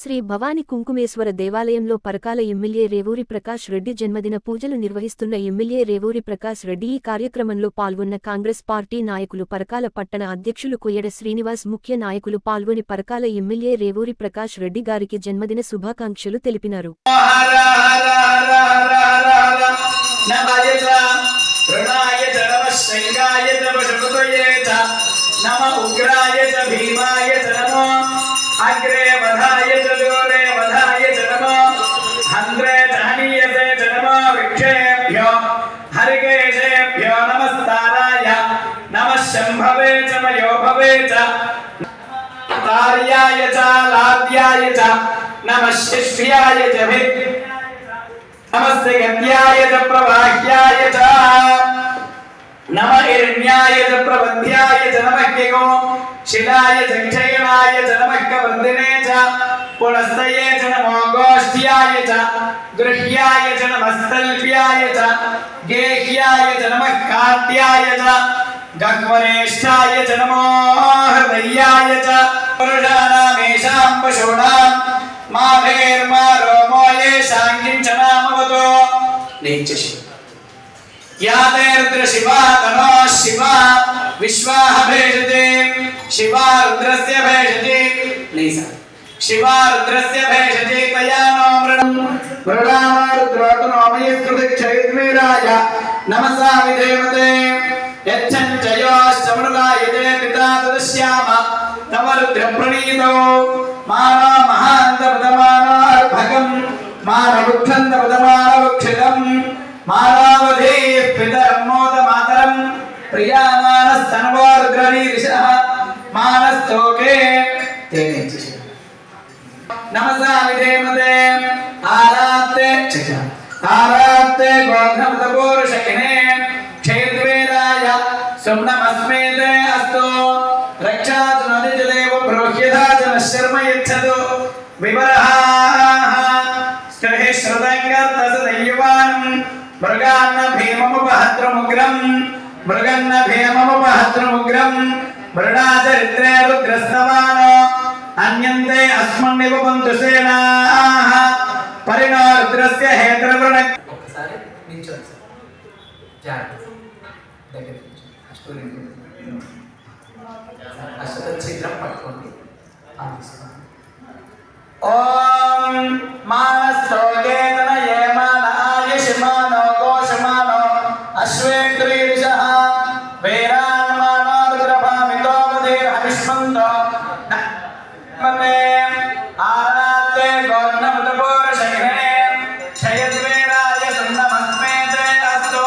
శ్రీ భవాని కుంకుమేశ్వర దేవాలయంలో పరకాల ఎమ్మెల్యే రేవూరి ప్రకాష్ రెడ్డి జన్మదిన పూజలు నిర్వహిస్తున్న ఎమ్మెల్యే రేవూరి ప్రకాష్ రెడ్డి ఈ కార్యక్రమంలో పాల్గొన్న కాంగ్రెస్ పార్టీ నాయకులు పరకాల పట్టణ అధ్యక్షులు కొయ్యడ శ్రీనివాస్ ముఖ్య నాయకులు పాల్గొని పరకాల ఎమ్మెల్యే రేవూరి ప్రకాష్ రెడ్డి గారికి జన్మదిన శుభాకాంక్షలు తెలిపినారు. अग्रे वधाय च दूरे वधाय च नमो हन्द्रे च हनीयते च नमो वृक्षेभ्यो हरिकेशेभ्यो नमस्ताराय नमः शम्भवे च मयो भवे च तार्याय च लाद्याय च नमः शिष्याय च नमस्ते गद्याय च प्रवाह्याय च नमः हिरण्याय च प्रबन्ध्याय च नमः केको शिलाय च क्षयणाय च नमः कवर्धिने च पुनस्तये च नमो गोष्ठ्याय च गृह्याय च नमः स्थल्प्याय च गेह्याय च नमः काट्याय च गह्वरेष्ठाय च नमो हृदयाय च पुरुषाणामेषां पशूनां माभेर्मा रोमो येषां किञ्चनामवतो नेच्छसि यादेर्द्र शिवा तनो शिवा विश्वाह भेषते शिवा रुद्रस्य भेषते लीसा शिवा रुद्रस्य भेषते तया नो मृडामा रुद्रोतनो मयस्कृतिक्षयद्वीराय नमसा विधेमते यच्छञ्चयोश्चमृगायते पिता तदश्याम तव रुद्रप्रणीतो मानो महान्तपदमानो अर्भकम् मानवुक्षन्तपदमानवक्षितम् मालावधे पितरमोद मातरम प्रियामानस्तनवोर्द्रनीरिषः मानस्तोके तेनेचिष नमसा विधेमते आरात्ते गोघमतपूरुषकिने क्षेद्वेराय सुम्नमस्मेते अस्तु रक्षातु नदिजदेव ब्रोह्यधा च नश्शर्म यच्छतु विवरः स्तुहे श्रुतङ्गर्तसदैवान् मृगान्न भीममुपहत्रमुग्रं मृगन्न भीममुपहत्रमुग्रं मृडाचरित्रे रुद्रस्तवानो अन्यन्ते अस्मन्निव पन्तुसेनाः परिणो रुद्रस्य हेत्रवृण ఒకసారి నిల్చోండి సార్ జాగ్రత్త దగ్గర అష్టదళ పట్టుకోండి ఆలోచిస్తాను. ओम मानस्तोके तनये मानायशमानो गोशमानो अश्वेन्द्रीरिषः वीरान्मानो रुद्रभामितो मधीर्हविष्मन्तो नमते आरात्ते गोर्णमुतपूर्वशयने क्षयद्वीराय सुन्दमस्मेते अस्तु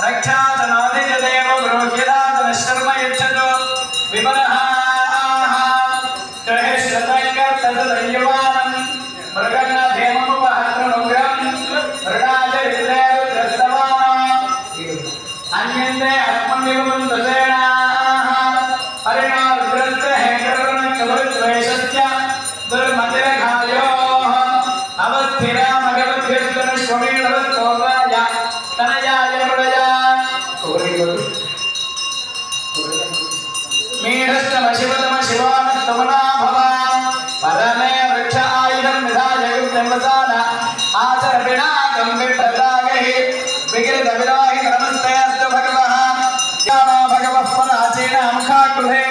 रक्षातनोदिजदेव ब्रूह्यदातनश्शर्म यच्छतु विवरः मृगन्न भीममुपहत्रमुग्रं मृडाचरित्रे रुद्रस्तवानो अन्यन्ते अस्मन्निव पन्तुसेनाः परिणो रुद्रस्य हेत्रवृणकवृद्वेषस्य दुर्मतिरघायोः अवस्थिरामगवद्भिर्तनुष्वमीणवस्तोगाय तनयाय मृडया मीढस्तमशिवतमशिवानस्तमना भवा परमे वृक्ष आयुधं विधाय गुप्तमसाना आचरपिणाकं विप्रदागहि विकृतविराहि नमस्ते अस्तु भगवः ज्ञानो भगवः पराचीनामुखाकृते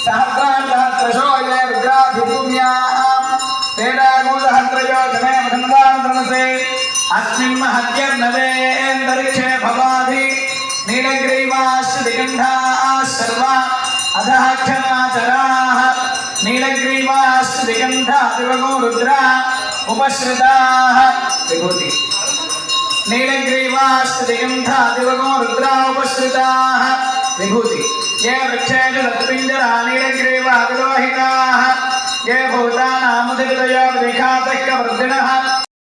सहस्रान्तहस्रशो ये रुद्राभिभूम्याः तेनागूलहस्रयोजने मधन्वानतमसे अस्मिन् महत्यर्नवेन्दरिक्षे भवाधि नीलग्रीवाश्चदिगन्धाः सर्वा अधः क्षमाचराः नीलग्रीवाश्चदिगन्धा दिवगो रुद्रा उपश्रिताः विभूति नीलग्रीवाश्चदिगन्धा दिवगो रुद्रा उपश्रिताः विभूति ये वृक्षेषु तत्पिञ्जरा नीलग्रीवा विलोहिताः ये भूतानामुदितयो विखातः वृद्धिनः